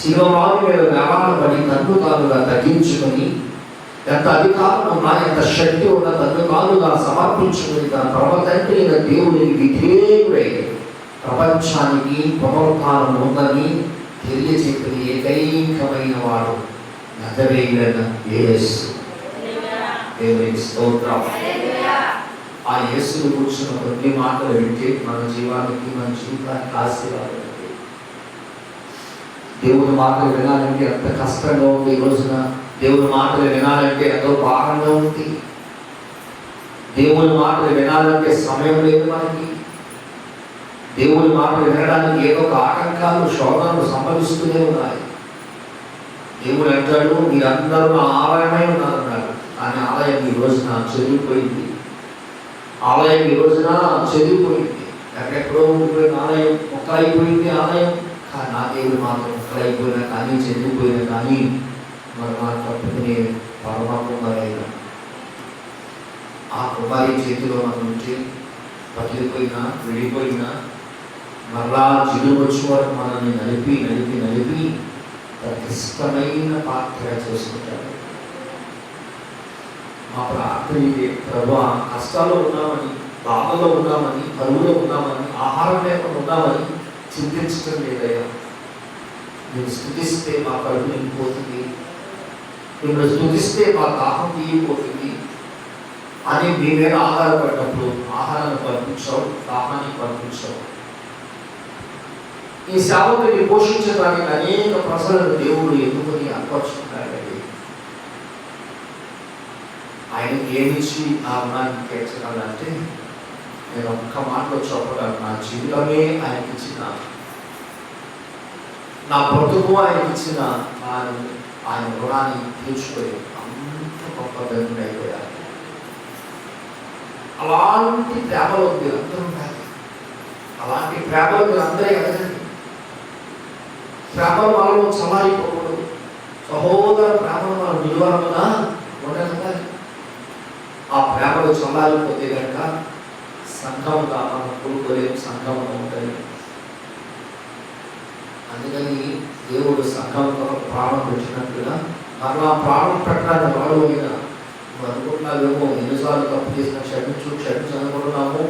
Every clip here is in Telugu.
శిలువరాయి మీద వేలాడబడి తన్ను తానుగా తగ్గించుకొని ఎంత అధికారం ఉన్నా ఎంత శక్తి ఉన్నా తన్ను తానుగా సమర్పించుకుని తన పరమతండ్రి అయిన దేవునికి విధేయుడై ప్రపంచానికి పునరుత్థానం ఉందని తెలియజెప్పిన ఏకైకమైన వాడు నజరేయుడైన యేసు. దేవునికి స్తోత్రం. ఆ యేసును కూర్చున్న కొన్ని మాటలు వింటే మన జీవానికి మన జీవితానికి ఆశీర్వాదం. దేవుని మాటలు వినాలంటే ఎంత కష్టంగా ఉంది. ఈ రోజున దేవుని మాటలు వినాలంటే ఎంతో భారంగా ఉంది. దేవుని మాటలు వినాలంటే సమయం లేదు మనకి. దేవుని మాటలు వినడానికి ఏదో ఒక ఆటంకాలు శోధనలు సంభవిస్తూనే ఉన్నాయి. దేవుడు అంటాడు, మీరందరూ నా ఆలయమై ఉన్నారన్నాడు. కానీ ఆలయం ఈ రోజున చెదిరిపోయింది. ఆలయం ఈ రోజున చెదిరిపోయింది. ఎక్కడెక్కడో ఉండిపోయిన ఆలయం మొక్కలైపోయింది. ఆలయం కానీ నా దేవుడు మాత్రం మొక్కలైపోయినా కానీ చెదిరిపోయినా కానీ మరి నా తప్పుకునే పరమ కుమారైన ఆ కుమారి చేతిలో మనం ఉంటే పగిలిపోయినా విడిపోయినా మరలా జిగురు వచ్చే వరకు మనల్ని నలిపి నలిపి నలిపి తనకి ఇష్టమైన పాత్రగా చేసుకుంటాడు. మా ప్రార్థన ఇదే, ప్రభు కష్టాల్లో ఉన్నామని, బాధలో ఉన్నామని, కరువులో ఉన్నామని, ఆహారం లేకుండా ఉన్నామని చింతించడం లేదయ్యా. నేను స్తుతిస్తే మా కడుపు నిండిపోతుంది, మిమ్మల్ని స్తుతిస్తే మా దాహం తీయకపోతుంది అని మీ మీద ఆధారపడినప్పుడు ఆహారాన్ని పంపించావు, దాహాన్ని పంపించావు. ఈ సేవకుని పోషించడానికి అనేక ప్రజలను దేవుడు ఎన్నుకొని ఏర్పరచుకున్నాడండి. ఆయనకి ఏమిచ్చి నా రుణాన్ని తీర్చగలంటే నేను ఒక్క మాటలో చెప్పగలను. నా జీవితమే ఆయనకి ఇచ్చిన, నా బ్రతుకు ఆయనకి ఇచ్చిన ఆయన రుణాన్ని తీర్చుకోలేదు. అంత గొప్ప ధన్యుడు అయిపోయారు. అలాంటి ప్రేమలో మీరు అందరూ ఉండాలి. అలాంటి ప్రేమలో మీరు అందరూ ఎదగండి. ప్రేమలు మనలో చల్లారిపోకూడదు. సహోదర ప్రేమలు మనం నిలువరముగా ఉండగలగాలి. ఆ ప్రేమలు చల్లారిపోతే కనుక సంఘంగా మనం కూడుకోలేము, సంఘంగా ఉంటుంది. అందుకని దేవుడు సంఘంతో ప్రాణం పెట్టినట్టుగా మరలా ప్రాణం పెట్టడానికి వాడుగా అనుకుంటున్నావేమో, ఎన్నిసార్లు తప్పు చేసినా క్షమించనుకుంటున్నాము,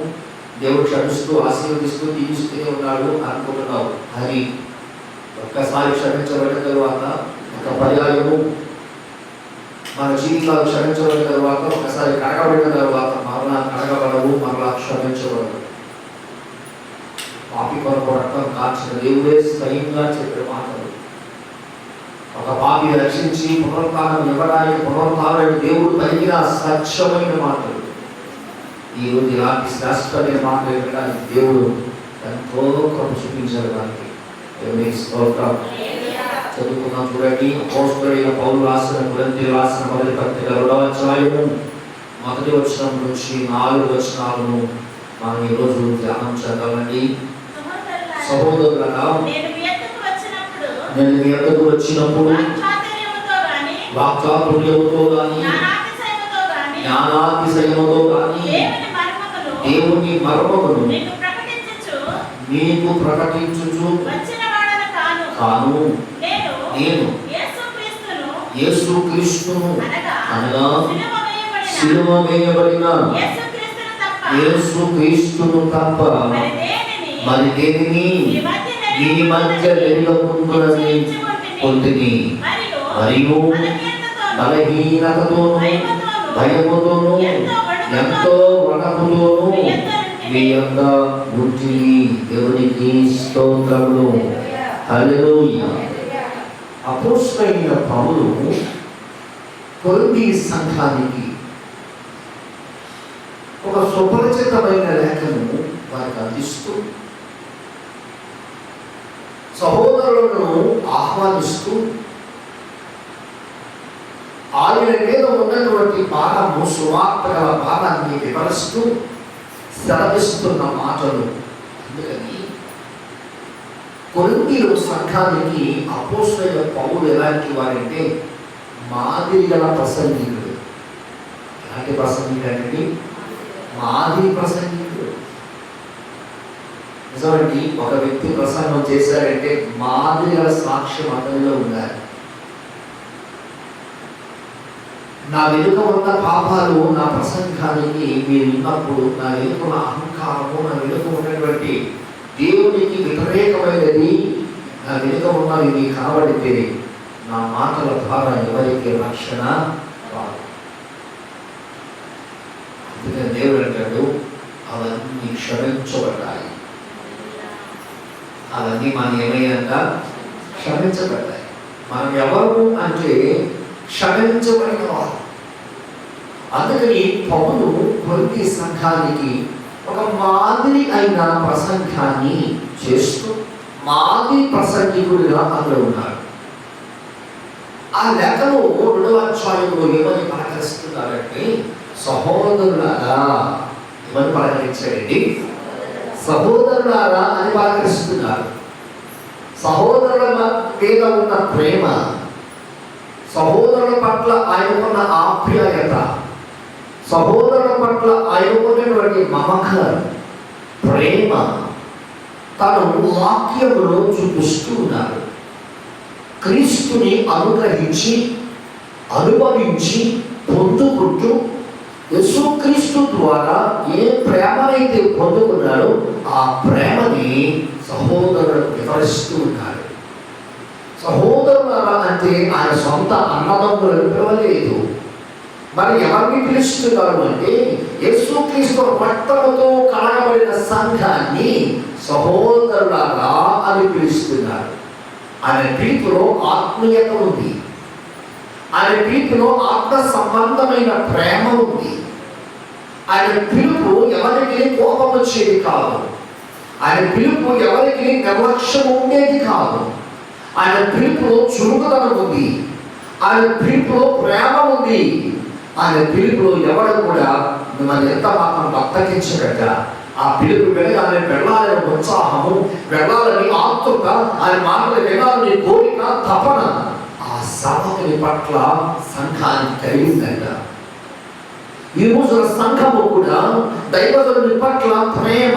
దేవుడు క్షమిస్తూ ఆశీర్వదిస్తూ తీస్తూనే ఉన్నాడు అనుకుంటున్నావు. కానీ ఒక్కసారి క్షమించబడిన తరువాత ఒక పర్యాయము మన జీవితాలు క్షమించబడిన తరువాత, ఒకసారి కడగబడిన తరువాత మరలా కడగబడవు, మరలా క్షమించబడవు. పాపి కొరకు రక్తం కాల్చిన దేవుడే స్వయంగా చెప్పిన మాటలు. ఒక పాపి రక్షించి పునరుత్థానం ఇవ్వడానికి పునరుత్థానం దేవుడు కలిగిన స్వచ్ఛమైన మాటలు. ఈరోజు ఇలాంటి శ్రేష్టమైన మాటలు వినడానికి దేవుడు ఎంతో కృప చూపించారు. దానికి చదువుకున్నాం చూడండి. అపోస్తలుడైన పౌలు రాసిన కొరింథీయులకు రాసిన మొదటి పత్రిక 2వ అధ్యాయము 1వ వచనం నుంచి 4 వచనాలను మనం ఈరోజు ధ్యానం చేద్దామండి. సహోదరులారా, నేను మీ యొద్దకు వచ్చినప్పుడు వాక్చాతుర్యముతో గాని జ్ఞానాతిశయముతో గాని దేవుని మర్మమును మీకు ప్రకటించుచు కాను, నేను యేసుక్రీస్తును అనగా సిలువ వేయబడిన యేసుక్రీస్తును తప్ప మరి దేనిని మీ మధ్య వెలుగుతుందని పొందిని. మరియు బలహీనతతోనూ భయముతోనూ ఎంతో వణకుతోనూ మీ యొద్ద ఉంటిని. దేవునికి స్తోత్రములు. హల్లెలూయా. అపోస్తలుడైన పౌలు కొరింథీ సంఘానికి ఒక సుపరిచితమైన లేఖను వారికి అందిస్తూ సహోదరులను ఆహ్వానిస్తూ ఆయన మీద ఉన్నటువంటి భారము, సువార్త గల భారాన్ని వివరిస్తూ సెలవిస్తున్న మాటలు. అందుకని కొరింథీయుల సంఘానికి అపోస్తలుడైన పౌలు ఎలాంటి వారంటే మాదిరి గల ప్రసంగికుడు. ఎలాంటి ప్రసంగికుడు అంటే మాదిరి ప్రసంగికుడు. నిజమండి, ఒక వ్యక్తి ప్రసంగం చేశారంటే మాదిరిగా సాక్ష్యం అతనిలో ఉండాలి. నా వెనుక ఉన్న పాపాలు నా ప్రసంగానికి మీరు ఉన్నప్పుడు, నా వెనుక ఉన్న అహంకారము, నా వెనుక ఉన్నటువంటి దేవునికి వ్యతిరేకమైనది నా వెనుక ఉన్నది మీకు కనబడితే నా మాటల ద్వారా ఎవరికి రక్షణ రాదు. అందుకని దేవుడు అంటాడు, అవన్నీ క్షమించబడ్డాయి. అవన్నీ మనం ఏమైనా క్షమించబడ్డాయి. మనం ఎవరు అంటే క్షమించబడిన వారు. అందుకని పౌలు కొరింథీ సంఘానికి ఒక మాదిరి అయిన ప్రసంగాన్ని చేస్తూ మాదిరి ప్రసంగికుడిగా అందులో ఉన్నాడు. ఆ లేఖలో 2వ అధ్యాయంలో ఏమని పలకరిస్తున్నారంటే, సహోదరులారా ఏమని పలకరించాడండి? సహోదరులారా అని పలకరిస్తున్నారు. సహోదరుల మీద ఉన్న ప్రేమ, సహోదరుల పట్ల ఆయనకున్న ఆప్యాయత, సహోదరుల పట్ల ఆయనకున్నటువంటి మమకారం, ప్రేమ తను వాక్యములో చూపిస్తూ ఉన్నారు. క్రీస్తుని అనుగ్రహించి అనుభవించి పొందుకుంటూ యేసుక్రీస్తు ద్వారా ఏ ప్రేమనైతే పొందుకున్నాడో ఆ ప్రేమని సహోదరులకు వివరిస్తూ ఉన్నారు. సహోదరులారా అంటే ఆయన సొంత అన్నదమ్ములను పిలవలేదు. మరి ఎవరిని పిలుస్తున్నారు అంటే యేసుక్రీస్తు రక్తముతో కడగబడిన సంఘాన్ని సహోదరులారా అని పిలుస్తున్నారు. ఆయన పిలుపులో ఆత్మీయత ఉంది. ఆయన పిలుపులో ఆత్మ సంబంధమైన ప్రేమ ఉంది. ఆయన పిలుపు ఎవరికి కోపం వచ్చేది కాదు. ఆయన పిలుపు ఎవరికి నిర్లక్ష్యం ఉండేది కాదు. ఆయన పిలుపులో చురుకుదనం ఉంది. ఆయన పిలుపులో ప్రేమ ఉంది. ఆయన పిలుపులో ఎవరు కూడా మిమ్మల్ని ఎంత మాత్రం బద్దకించగట. ఆ పిలుపు వినగానే వెళ్ళాలని ఉత్సాహము, వెళ్ళాలని ఆతృత, ఆయన మాటలు వినాలని కోరిక, తపన ఆ సేవకుని పట్ల సంఘానికి కలిగిందంట. ఈ రోజున సంఘము కూడా దైవజనుని పట్ల ప్రేమ,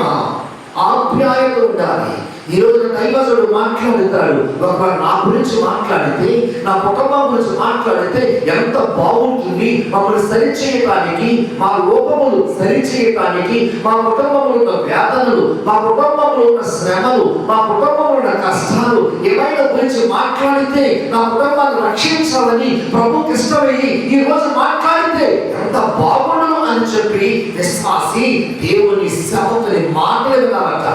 ఆప్యాయత ఉండాలి. ఈ రోజు దైవజనుడు మాట్లాడతాడు, ఒకవేళ నా గురించి మాట్లాడితే, నా కుటుంబం గురించి మాట్లాడితే ఎంత బాగుంటుంది, మమ్మల్ని సరిచేయటానికి, మా లోపములు సరిచేయటానికి, మా కుటుంబంలో ఉన్న వేదనలు, మా కుటుంబంలో ఉన్న శ్రమలు, మా కుటుంబంలో ఉన్న కష్టాలు ఏమైనా గురించి మాట్లాడితే నా కుటుంబాన్ని రక్షించాలని ప్రభుకి ఇష్టమయ్యి ఈ రోజు మాట్లాడితే ఎంత బాగుండు అని చెప్పి విశ్వాసి దేవుని సేవకుని మాటలు వినాలట.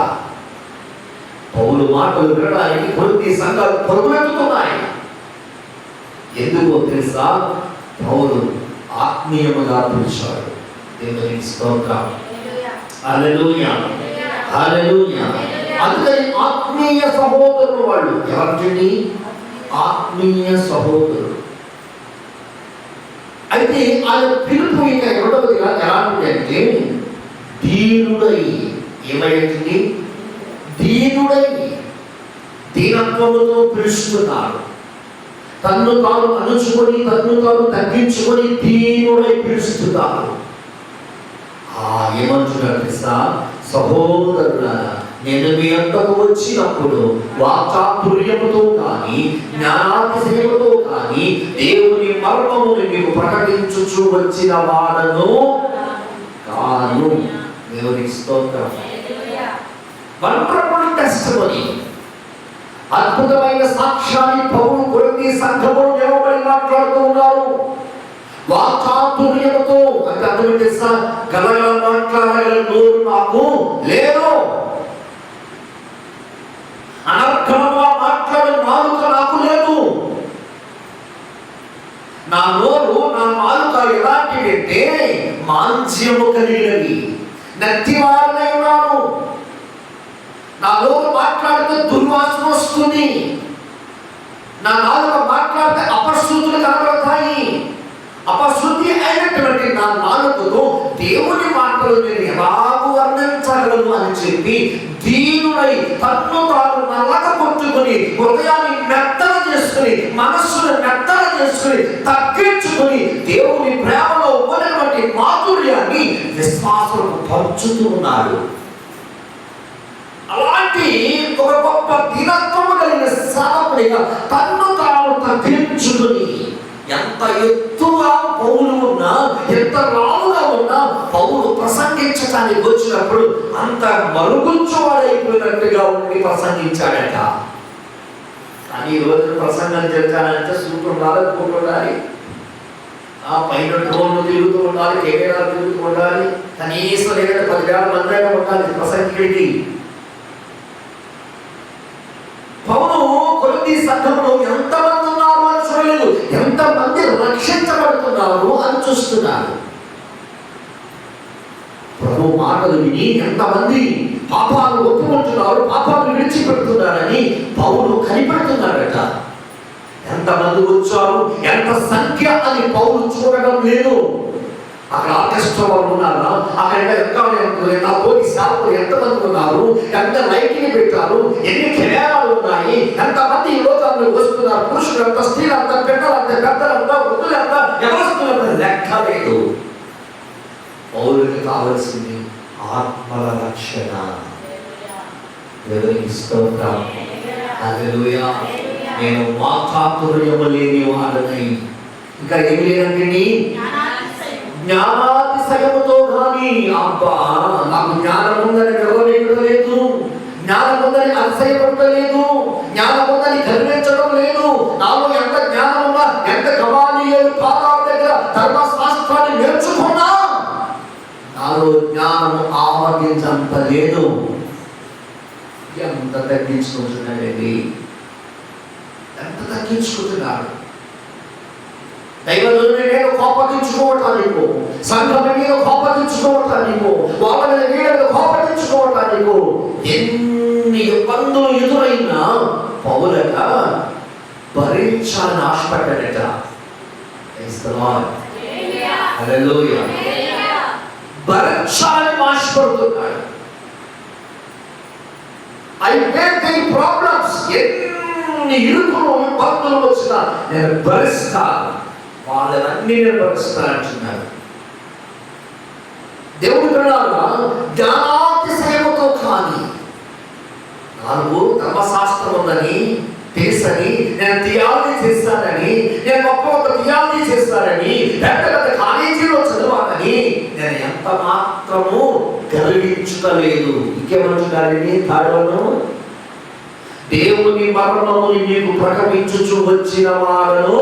పౌలు మాటలు వినడానికి కొరింథీ సంఘాలు పరుగులెత్తుతున్నాయి. ఎందుకో తెలుసా? పౌలు ఆత్మీయముగా పిలిచాడు. దేవునికి స్తోత్రం. హల్లెలూయా, హల్లెలూయా. అందుకని ఆత్మీయ సహోదరులు వాళ్ళు. ఎవరికండి? ఆత్మీయ సహోదరులు. అయితే ఆయన పిలుపు ఇక రెండవదిగా ఎలాంటిది అంటే దీనుడై. ఏమైంది? దీనుడై, దీనత్వముతో పిలుస్తున్నారు. తన్ను తాను అణుచుకొని, తన్ను తాను తగ్గించుకొని దీనుడై పిలుస్తున్నారు. ఏమంటున్నారు తెలుసా? సహోదరులారా, నేను మీ అంతకు వచ్చినప్పుడు వాచాతుర్యముతో కానీ జ్ఞానాతిశయముతో కానీ దేవుని మర్మముని మీకు ప్రకటించుచు వచ్చిన వాడను కాను. దేవునికి స్తోత్రం. వండర్ఫుల్ టెస్టిమనీ, అద్భుతమైన సాక్ష్యాన్ని పౌలు కొరింథీ సంఘములో నిలబడి మాట్లాడుతూ ఉన్నారు. వాచాతుర్యముతో అంటే అర్థం తెలుసా? గలగల మాట్లాడగల నోరు నాకు లేదు, అనర్గళంగా మాట్లాడే నాలుక నాకు లేదు. నా నోరు, నా నాలుక ఎలాంటివి అంటే మాంస్యము కలిగినవి, నత్తివారనై ఉన్నాను. నా నోరు మాట్లాడితే దుర్వాసన వస్తుంది. నా నాలుక మాట్లాడితే అపశృతులు కనబడతాయి. అపశృతి అయినటువంటి నా నాలుకతో దేవుని మాటలు నేను ఎలాగూ వర్ణించగలను అని చెప్పి దీనుడై తన్ను తాను నల్లక కొట్టుకుని, హృదయాన్ని మెత్తన చేసుకుని, మనస్సును మెత్తన చేసుకుని, తగ్గించుకుని దేవుని ప్రేమలో ఉన్నటువంటి మాధుర్యాన్ని విశ్వాసులకు పంచుతూ ఉన్నాడు. అలా ఒక గొప్ప దీనత్వము కలిగిన సేవకుడిగా తన్ను తాను తగ్గించుకుని, ఎంత ఎత్తుగా పౌలు ఉన్నా, ఎంత రావుగా ఉన్నా, పౌలు ప్రసంగించడానికి వచ్చినప్పుడు అంత మరుగుజ్జువాడైపోయినట్టుగా ఉండి ప్రసంగించాడట. కానీ ఈ రోజు ప్రసంగం చేస్తానంటే సూపర్ బాధపోతుండాలి, ఆ పైన డ్రోన్లు తిరుగుతూ ఉండాలి, కెమెరాలు తిరుగుతూ ఉండాలి, కనీసం 10,000 మంది అయినా ఉండాలి ప్రసంగికుడికి. పౌలు కొరింథీ సంఘంలో ఎంతమంది ఉన్నారు అని చూడలేదు, ఎంతమంది రక్షించబడుతున్నారు అని చూస్తున్నారు. ప్రభు మాటలు విని ఎంతమంది పాపాలు ఒప్పుకుంటున్నారు, పాపాలు విడిచిపెడుతున్నారని పౌలు కనిపెడుతున్నాడట. ఎంతమంది వచ్చారు, ఎంత సంఖ్య అని పౌలు చూడడం లేదు. అక్కడ ఆర్కెస్ట్రా వాళ్ళు ఉన్నారా, అక్కడ నా తోటి సేవకులు ఎంతమంది ఉన్నారు, ఎంత లైట్లు పెట్టారు, ఎన్ని కెమెరాలు ఉన్నాయి, ఎంతమంది ఈ రోజు అందరూ వస్తున్నారు, పురుషులంతా, స్త్రీలంతా, పిల్లలంతా, పెద్దలంతా, వృద్ధులంతా, ఎవరొస్తున్నా లెక్క లేదు. పౌరులకు కావలసింది ఆత్మల రక్షణ. దేవునికి స్తోత్రం. హల్లెలూయా. నేను వాక్చాతుర్యము లేని వాడనై, ఇంకా ఏమి లేదంటే జ్ఞానాతిశయముతో కానీ, అబ్బా నాకు జ్ఞానం ఉందని గర్వపడడం లేదు, జ్ఞానం ఉందని అతిశయపడటం లేదు, జ్ఞానం ఉందని గర్వించడం లేదు. నాలో ఎంత జ్ఞానం ఉన్నా, ఎంత గమాలీయులు పాదాల దగ్గర ధర్మశాస్త్రాన్ని నేర్చుకున్నా, నాలో జ్ఞానము ఆవగించంత లేదు. ఎంత తగ్గించుకుంటున్నాడండి, ఎంత తగ్గించుకుంటున్నాడు. దైవజనుని మీద కోపగించుకోవటానికి, సంఘం మీద కోపగించుకోవటానికి, వాళ్ళ మీద కోపగించుకోవటానికి ఎన్ని ఇబ్బందులు ఎదురైనా పౌలట భరించాలని ఆశపడ్డాడట. హల్లెలూయా. భరించాలని ఆశపడుతున్నాడు. అయితే ప్రాబ్లమ్స్ ఎన్ని ఇరుకులు ఇబ్బందులు వచ్చినా నేను భరిస్తాను, వాళ్ళనన్నీ నేను భరిస్తానంటున్నాడు. దేవుడి పిల్లలారా, జ్ఞానాతిశయముతో కానీ, నాకు ధర్మశాస్త్రం ఉందని తెలుసని, నేను థియాలజీ చేస్తానని, నేను గొప్ప థియాలజీ చేస్తానని, పెద్ద పెద్ద కాలేజీలో చదవాలని నేను ఎంత మాత్రము గర్వించలేదు. ఇంకేమంటున్నారని తాడవను, దేవుని మరణముని నీకు ప్రకటించుచు వచ్చిన వారను.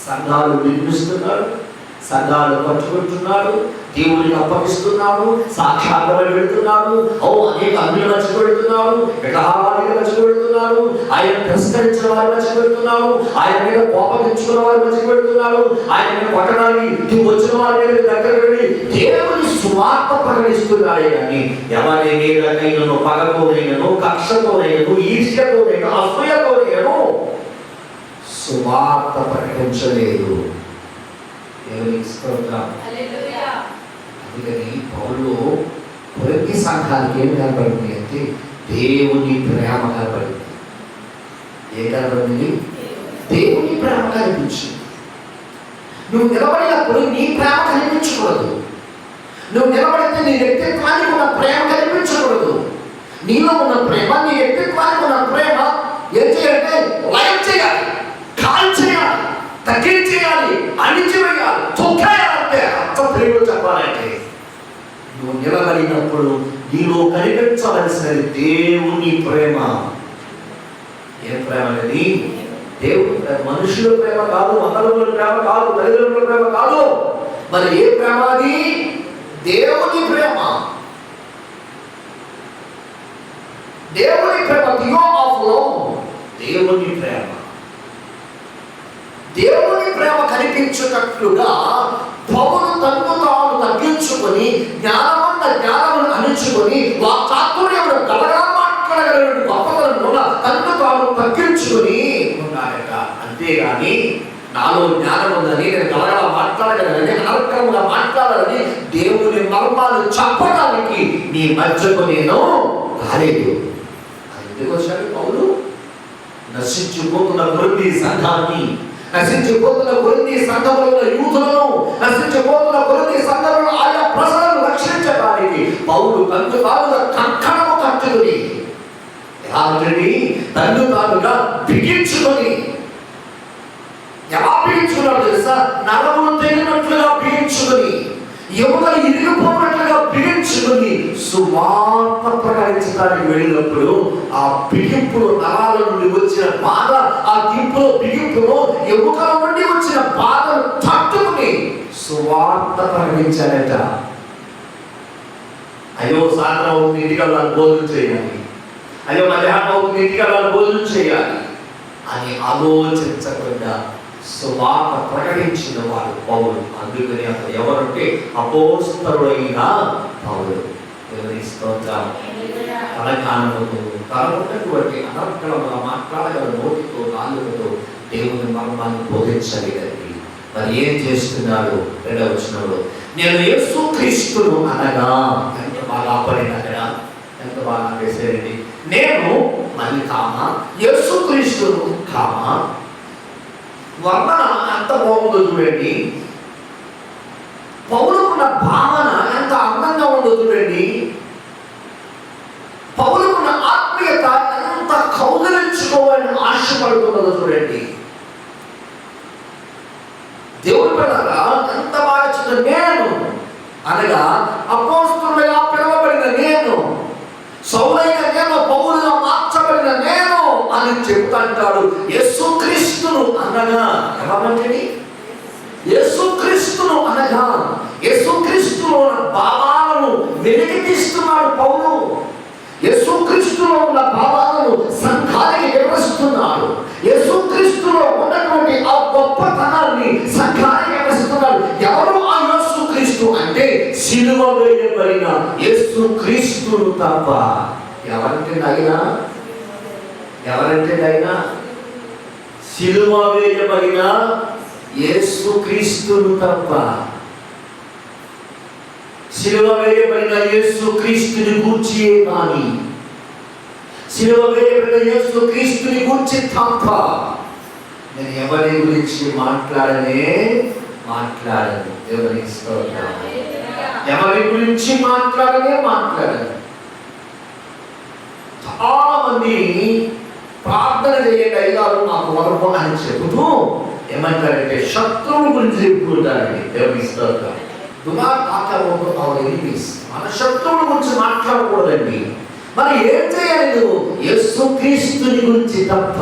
సంఘాలు నిర్మిస్తున్నాడు, సంఘాలు పట్టుకుంటున్నాడు, దేవుడిని అప్పగిస్తున్నాడు, సాక్షాత్కారం పెడుతున్నాడు, అనేక అన్యులు మర్చిపెడుతున్నాడు, విగ్రహాలను మర్చిపెడుతున్నాడు, ఆయన తిరస్కరించిన వారు మర్చిపెడుతున్నాడు, ఆయన మీద కోపగించుకున్న వారు మర్చిపెడుతున్నాడు, ఆయన మీద కొట్టడానికి వచ్చిన వారి మీద దగ్గర వెళ్ళి దేవుని సువార్త ప్రకటిస్తున్నాడే. కానీ ఎవరి మీదనైనను పగతోనైనను, కక్షతోనైనను, ఈర్ష్యతోనైనా, అసూయతోనైనను సువార్త ప్రకటించలేదు. దేవునికి స్తోత్రం. అందుకని పౌలు కొరింథీ సంఘానికి ఏం కనబడింది అంటే దేవుని ప్రేమ కనబడింది. ఏ కనబడింది? దేవుని ప్రేమ కనిపించింది. నువ్వు నిలబడినప్పుడు నీ ప్రేమ కనిపించకూడదు. నువ్వు నిలబడితే నీ వ్యక్తిత్వానికి ఉన్న ప్రేమ కనిపించకూడదు. నీలో ఉన్న ప్రేమ, నీ వ్యక్తిత్వానికి ఉన్న ప్రేమ ఏం చేయాలంటే లైవ్ చేయాలి, కాల్ చేయాలి, తగ్గించేయాలి, అణిచివేయాలి, తొక్కేయాలంటే అర్థం ప్రేమ చెప్పాలంటే నువ్వు నిలబడినప్పుడు నీలో కనిపించవలసినది దేవుని ప్రేమ. ఏ ప్రేమ అనేది? దేవుని ప్రేమ. మనుషుల ప్రేమ కాదు, మందరముల ప్రేమ కాదు, తల్లిదండ్రుల ప్రేమ కాదు. మరి ఏ ప్రేమ అది? దేవుని ప్రేమ. దేవుని ప్రేమ, థియో ఆఫ్ లవ్, దేవుని ప్రేమ. దేవుని ప్రేమ కనిపించేటట్లుగా పౌలు తన్ను తాను తగ్గించుకొని, జ్ఞానమున్న జ్ఞానమును అణించుకొని, వాక్చాతుర్యమును గలగా మాట్లాడగలిగిన గొప్పతనంలో తన్ను తాను తగ్గించుకొని ఉన్నాడట. అంతేగాని నాలో జ్ఞానం ఉందని, నేను గలగా మాట్లాడగలని, అనర్కముగా మాట్లాడాలని దేవుని మర్మాలు చెప్పడానికి నీ మధ్యకు నేను రాలేదు. ఎందుకు వచ్చాడు పౌలు? నశించిపోతున్న కొరింథీ సంఘాన్ని, నశించిపోతున్న కొరింథీ సంఘములో యూదులను, నశించిపోతున్న కొరింథీ సంఘములో ఆయా ప్రజలను రక్షించడానికి పౌలు తనకు తానుగా కంకణముగా తన్ను తానుగా బిగించుకొని, ఎలా బిగించుకున్నాడు తెలుసా? నరములు తెగినట్లుగా బిగించుకొని, ఎముకలు ఇరిగిపోయినట్లుగా బిగించుకొని సువార్త ప్రకటించడానికి వెళ్ళినప్పుడు ఆ బిగింపులో నరాల నుండి వచ్చిన బాధ, ఆ బిగింపులో ఎముకల నుండి వచ్చిన బాధను తట్టుకుని సువార్త ప్రకటించాడట. అయ్యో సాయంత్రం అవుతుంది, ఇంటికి వెళ్ళాలి, భోజనం చేయాలి, అయ్యో మధ్యాహ్నం అవుతుంది, ఇంటికి వెళ్ళాలి, భోజనం చేయాలి అని ఆలోచించకుండా సువార్త ప్రకటించిన వాడు పౌలు. అందుకని అతను ఎవరంటే అపోస్తలుడైన పౌలు. దేవుని స్తోత్రం. తన జ్ఞానముతో, తనకున్నటువంటి అనర్గళంగా మాట్లాడగల నోటితో, నాలుకతో దేవుని మర్మాన్ని బోధించలేదండి. మరి ఏం చేస్తున్నాడు? 2వ వచనంలో, నేను యేసుక్రీస్తును అనగా, ఎంత బాగా పడిన అక్కడ, ఎంత బాగా వేసేయండి. నేను మళ్ళీ కామా యేసుక్రీస్తును కామా, వర్ణన ఎంత బాగుందో చూడండి. పౌలుకున్న భావన ఎంత అందంగా ఉందో చూడండి. పౌలుకున్న ఆత్మీయత ఎంత కౌగిలించుకోవాలని ఆశపడుతున్నదో చూడండి. దేవుడి పిల్లరా ఎంత బాగా చూడండి. నేను అనగా అపోస్తలుడిగా పిలువబడిన నేను, సౌలైన నేను, పౌలుగా మార్చబడిన నేను అని చెప్తాంటాడు. యేసుక్రీస్తును అనగా ఎవరంటే? యేసుక్రీస్తును అనగా యేసుక్రీస్తులో ఉన్న భావాలను వెలికి తీస్తున్నాడు పౌలు. యేసుక్రీస్తులో ఉన్న భావాలను సంఘానికి వివరిస్తున్నాడు. యేసుక్రీస్తులో ఉన్నటువంటి ఆ గొప్పతనాన్ని సంఘానికి వివరిస్తున్నాడు. ఎవరు ఆ యేసుక్రీస్తు అంటే సిలువ వేయబడిన యేసుక్రీస్తును తప్ప ఎవరంటే అయినా సిలువ వేయబడిన యేసుక్రీస్తును తప్ప, సిలువ వేయబడిన యేసుక్రీస్తుని గూర్చి కానీ, సిలువ వేయబడిన యేసుక్రీస్తుని గూర్చి తప్ప నేను ఎవరి గురించి మాట్లాడను. దేవుని స్తోత్రం. ఎవరి గురించి మాట్లాడను. చాలా మంది ప్రార్థన చేయండి అయ్యారు మాకు వరకు అని చెబుతూ ఏమంటారంటే శత్రువుల గురించి చెప్పుకుంటారండి. దేవుని స్తోత్రం. Do not talk about our enemies. మన శత్రువుల గురించి మాట్లాడకూడదండి. మరి ఏం చేయాలి? నువ్వు యేసుక్రీస్తుని గురించి తప్ప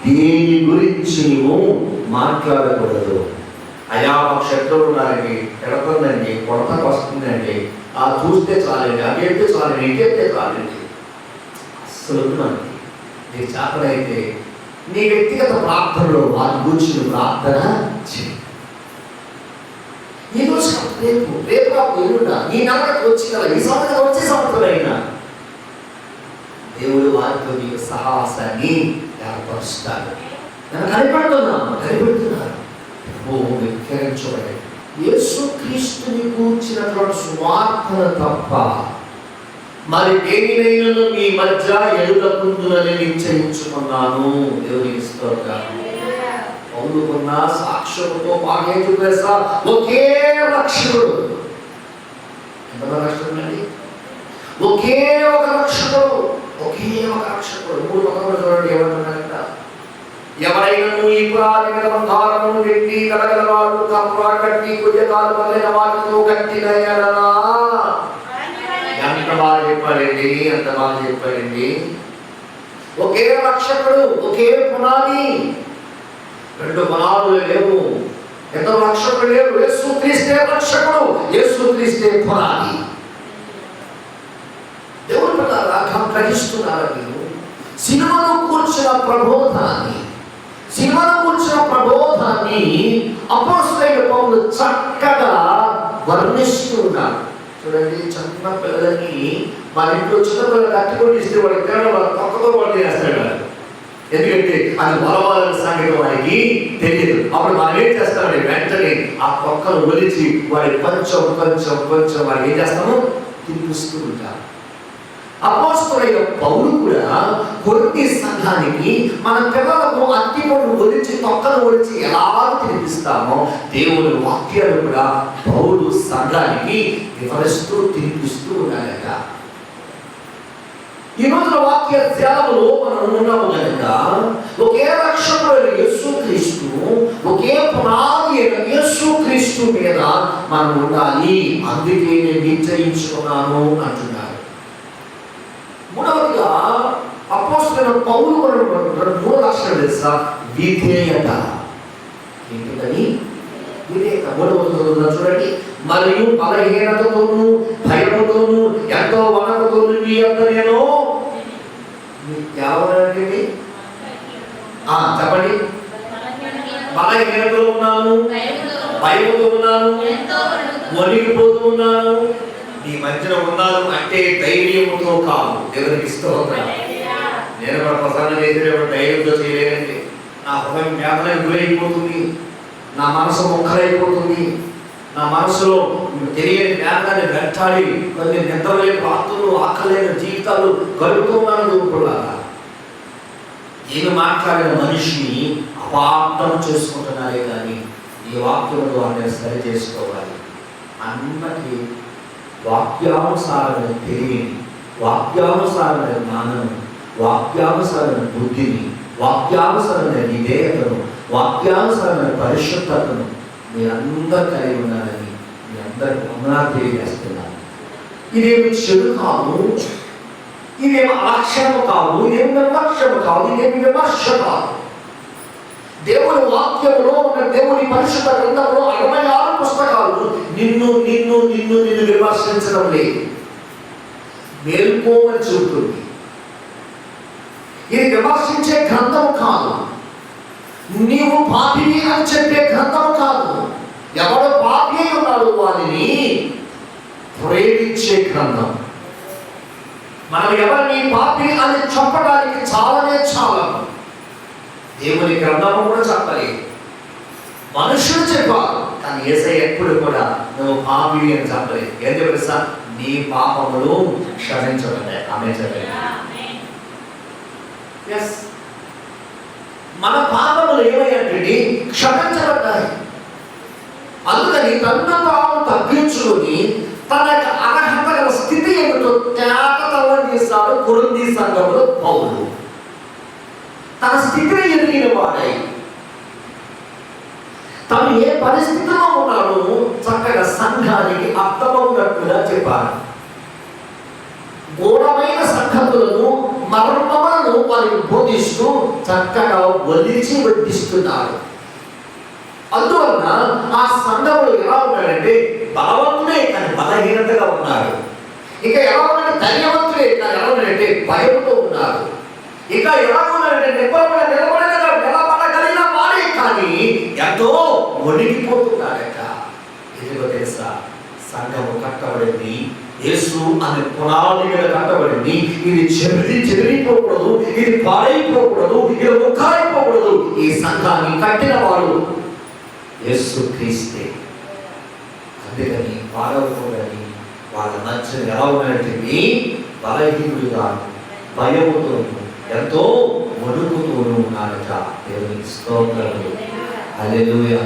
దేని గురించి నువ్వు మాట్లాడకూడదు. అయ్యా మాకు శత్రువులు ఉన్నారండి, ఎడతందండి, కొడతకు వస్తుందండి, ఆ చూస్తే చాలండి, అదేంటే చాలండి, ఇంకేంటే చాలండి. అస్సలు మనకి నీ చేతనైతే నీ వ్యక్తిగత ప్రార్థనలో వాటి గురించి ప్రార్థన చేయి. ఈ రోజు రేపు నాకు ఎల్లుండా ఈ నెలకు వచ్చి కదా, ఈ సంవత్సరం వచ్చే సంవత్సరమైనా దేవుడు వారితో నీకు సహాసాన్ని ఏర్పరుస్తాడు. నన్ను కనిపెడుతున్నారు. యేసుక్రీస్తుని కూర్చినటువంటి సువార్తన తప్ప మరి దేనినైనా మీ మధ్య ఎదుగుతుందని నిశ్చయించుకున్నాను. దేవునికి స్తోత్రం. పౌలుకున్న సాక్ష్యంతో బాగా చూపేసా ఒకే రక్షకుడు. ఎంతమంది రక్షకుడు అండి? ఒకే ఒక రక్షకుడు. 3 పదములు చూడండి ఏమంటున్నారంట. ఎవరైనా ఈ పురాతన బంగారమును వెండి కలగలవాడు కమ్మ కట్టి కొయ్యకాలు మొదలైన వాటితో కట్టిన ఎడల. ఎంత బాగా చెప్పారండి. ఒకే రక్షకుడు, ఒకే పునాది. 2 పునాదులు లేవు, 2 రక్షకుడు లేవు. యేసుక్రీస్తే రక్షకుడు, యేసుక్రీస్తే పునాది. దేవుడు ప్రకారం గ్రహిస్తున్నారా మీరు? సిలువను కూర్చిన ప్రబోధాన్ని అపోస్తలుడైన పౌలు చక్కగా వర్ణిస్తున్నాడు. చూడండి, చిన్న పిల్లలకి మన ఇంట్లో చిన్న పిల్లలు కట్టుకొని ఇస్తే వాడికి తినడం వాళ్ళ పక్కతో వాడు చేస్తాడు. ఎందుకంటే అది బలవాళ్ళ సంగతి వాడికి తెలియదు. అప్పుడు మనం ఏం చేస్తామంటే వెంటనే ఆ పక్కను ఒలిచి వాడి కొంచెం వాడికి ఏం చేస్తాము? తినిపిస్తూ ఉంటాం. అపోస్తలుడైన పౌలు కూడా కొరింథీ సంఘానికి మన పిల్లలకు అట్టిపండు ఒలిచి తొక్కను ఒలిచి ఎలా తినిపిస్తామో దేవుని వాక్యాలు కూడా పౌలు సంఘానికి వివరిస్తూ తినిపిస్తూ ఉన్నాడట. ఈ రోజున వాక్య ధ్యానంలో మనం ఉన్నాము కనుక ఒకే రక్షకుడు యేసుక్రీస్తు, ఒకే పునాది అయిన యేసుక్రీస్తు మీద మనం ఉండాలి. అందుకే నేను నిశ్చయించుకున్నాను అంటున్నారు. మూడవదిగా అపోస్తలుడైన పౌలు మూడవ లక్షణం తెలుసా? విధేయత. ఏంటని? విధేయత. మూడవ చూడండి. మరియు బలహీనతతోను భయముతోను ఎంతో వనరుతోను మీ యొక్క నేను ఎవరండి చెప్పండి. బలహీనతలో ఉన్నాను, భయముతో ఉన్నాను, వణికిపోతూ ఉన్నాను. నీ మధ్యన ఉన్నాను అంటే ధైర్యముతో కాదు. ఎవరికి స్తోత్రం. నేను కూడా ప్రసన్న చేసే ధైర్యంతో చేయలేదండి. నా హృదయం వేదనకు గురైపోతుంది, నా మనసు మొక్కలైపోతుంది, నా మనసులో తెలియని వేదనని వెంటాడి కొన్ని నిద్రలేని రాత్రులు, ఆకలేని జీవితాలు గడుపుతున్నాను. దూపులాగా ఏమి మాట్లాడిన మనిషిని అపార్థం చేసుకుంటున్నారే కానీ ఈ వాక్యం ద్వారా సరి చేసుకోవాలి. అందరికీ వాక్యానుసారమైన తెలివిని, వాక్యానుసారమైన జ్ఞానం, వాక్యానుసారమైన బుద్ధిని, వాక్యానుసారమైన విధేయతను, వాక్యానుసారమైన పరిశుద్ధతను మీరందరూ కలిగి ఉన్నారని మీ అందరికీ వందనాలు తెలియజేస్తున్నాను. ఇదేమి చెడు కాదు, ఇదేమి అలక్ష్యము కాదు, ఇదేమి నిర్లక్ష్యము కాదు, ఇదేమి విమర్శ కాదు. దేవుని వాక్యంలో ఉన్న దేవుని పరిశుద్ధ గ్రంథంలో 66 పుస్తకాలు నిన్ను నిన్ను నిన్ను నిన్ను విమర్శించడం లేదు, మేల్కోమని చెబుతుంది. ఇది విమర్శించే గ్రంథం కాదు, నీవు పాపిని అని చెప్పే గ్రంథం కాదు. ఎవరు పాపి ఉన్నాడు వారిని ప్రేమించే గ్రంథం. మనం ఎవరిని పాపి అని చెప్పడానికి చాలానే చాలా. దేవుని గ్రంథము కూడా చెప్పలేదు, మనుషులు చెప్పారు. కానీ యేసయ్య ఎప్పుడు కూడా నువ్వు పాపి అని చెప్పలేదు. ఏం చెప్పారు సార్? నీ పాపములు క్షమించబడ్డాయి. ఆమె చెప్పలేదు. మన పాపములు ఏమయ్యాయంటే క్షమించబడ్డాయి. అందుకని తనను తాను తగ్గించుకొని తన యొక్క అర్హత గల స్థితి ఏమిటో త్యాగతవం చేశాడు కొరింథీ సంఘంలో పౌలు. తన స్థితిని ఎదిగిన వాడై తను ఏ పరిస్థితిలో ఉన్నాడో చక్కగా సంఘానికి అర్థమవునట్టుగా చెప్పారు. ఘోరమైన సంగతులను, మర్మములను వారికి బోధిస్తూ చక్కగా వదిలిచి వడ్డిస్తున్నారు. అందువలన ఆ సంఘంలో ఎలా ఉన్నాడంటే బలవంతుడే కానీ బలహీనతగా ఉన్నాడు. ఇక ఎలా ఉన్నాడు? ధైర్యవంతుడే కానీ ఎలా ఉన్నాడంటే భయంతో ఉన్నాడు. ఇక ఎలా ఉన్నాడంటే నిలబడగలిగిన వాడే కానీ ఎంతో వణికిపోతున్నాడట. ఎందుకో తెలుసా? సంఘము కట్టబడింది యేసు అనే పునాది మీద కట్టబడింది. ఇది చెదిరిపోకూడదు, ఇది పాడైపోకూడదు, ఇది ముక్కైపోకూడదు. ఈ సంఘాన్ని కట్టిన వాడు యేసు క్రీస్తే. అందుకని పాడవకూడదని వాళ్ళ మధ్య ఎలా ఉన్నాడంటే బలహీనుడిగా, భయముతోను, ఎంతో వణుకుతోనూ ఉన్నాడట. దేవునికి స్తోత్రములు. హల్లెలూయా.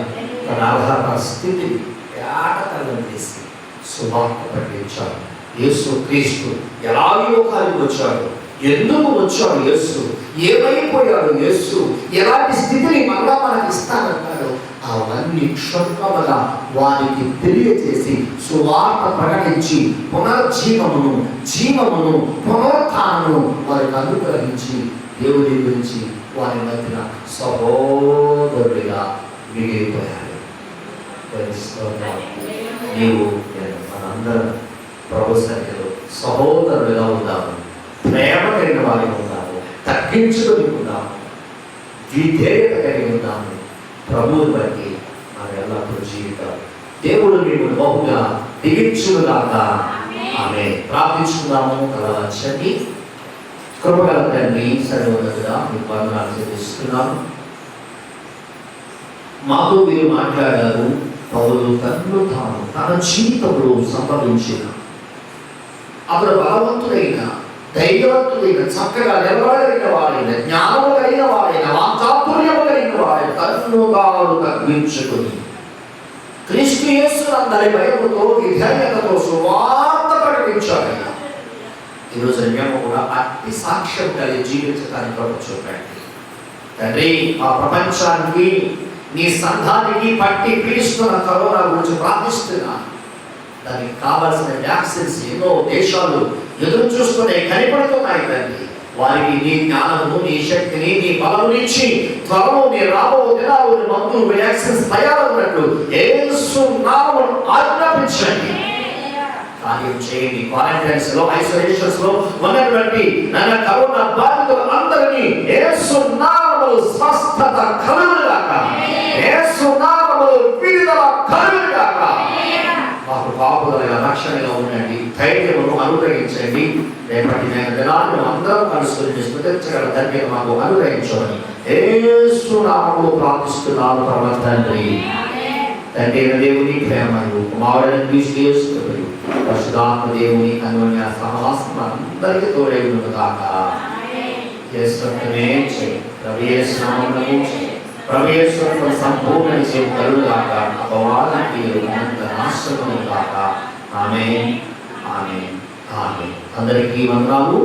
తన అర్హత స్థితిని ఏటతలం చేసి సువార్త ప్రకటించాడు. యేసు క్రీస్తు ఎలా ఈ లోకానికి వచ్చాడు, ఎందుకు వచ్చాడు యేసు, ఏమైపోయాడు యేసు, ఎలాంటి స్థితిని మళ్ళా మనకి ఇస్తానంటాడు, అవన్నీ క్షుణ్ణముగా వారికి తెలియజేసి సువార్త ప్రకటించి పునర్జీవమును, జీవమును, పునరుత్థానమును వారికి అనుగ్రహించి దేవుని గురించి వారి మధ్యన సహోదరుడిగా మిగిలిపోయాడు. నీవు మనందరం ప్రభు సన్నిధిలో సహోదరులుగా ఉన్నాము, ప్రేమ కలిగిన వారిగా ఉన్నాము, తగ్గించుకొని ఉన్నాము, విధేయత కలిగి ఉన్నాము. ప్రభువుని బట్టి మన ఎల్లప్పుడూ జీవితం దేవుడు మేము బహుగా దిగించుగాక. ఆమె ప్రార్థించుకుందాము. తలవంచండి. కృపగల తండ్రి, సర్వోన్నతుడా మీకు వందనాలు చెల్లిస్తున్నాము. మాతో మీరు మాట్లాడారు. పౌలు తనను తాను తన జీవితంలో సంపాదించిన అతడు బలవంతుడైన, ధైర్యవంతుడైన, చక్కగా నిలబడగలిగిన వాడైన, జ్ఞానము కలిగిన వాడైన, వాక్చాతుర్యము కలిగిన వాడైన తనను తాను తగ్గించుకొని క్రీస్తు యేసునందరి భయముతో, విధేయతతో సువార్త ప్రకటించాడు. ఈరోజు మేము కూడా అట్టి సాక్ష్యం కలిగి జీవించడానికి కృప చూపండి తండ్రి. ఆ ప్రపంచానికి నీ సంఘానికి పట్టి పీడిస్తున్న కరోనా గురించి ప్రార్థిస్తున్నాను. దానికి కావాల్సిన వ్యాక్సిన్స్ ఎన్నో దేశాలు ఎదురు చూస్తున్నాయి, కనిపడుతున్నాయి తండ్రి. వారికి నీ జ్ఞానము, నీ శక్తిని, నీ బలము ఇచ్చి త్వరలో నీ రాబో దినాలు మందులు వ్యాక్సిన్స్ తయారవునట్లు యేసు నామమున ఆజ్ఞాపించండి. కార్యం చేయండి. క్వారంటైన్స్ లో, ఐసోలేషన్స్ లో ఉన్నటువంటి నన్న కరోనా బాధితులందరినీ యేసు నామములో స్వస్థత కలుగుగాక, యేసు నామములో విడుదల కలుగుగాక. మాకు పాపులుగా రక్షణగా ఉండండి, ధైర్యమును అనుగ్రహించండి. రేపటి దినాన్ని అందరం కలుసుకుని స్మృతించగల ధన్యత మాకు అనుగ్రహించమని యేసు నామములో ప్రార్థిస్తున్నాము పరమ తండ్రి. తండ్రి దేవుని ప్రేమను, కుమారుడైన క్రీస్తు యేసు కృపయు, పరిశుద్ధాత్మ దేవుని అన్యోన్య సహవాసం అందరికీ తోడై ఉండును గాక. యేసునే చేయి, ప్రభు యేసు నామములో చేయి, ప్రభు యేసు సంపూర్ణ విజయం కలుగుగాక. అపవాదానికి అనంత నాశనము గాక. ఆమేన్, ఆమేన్, ఆమేన్. అందరికీ వందనాలు.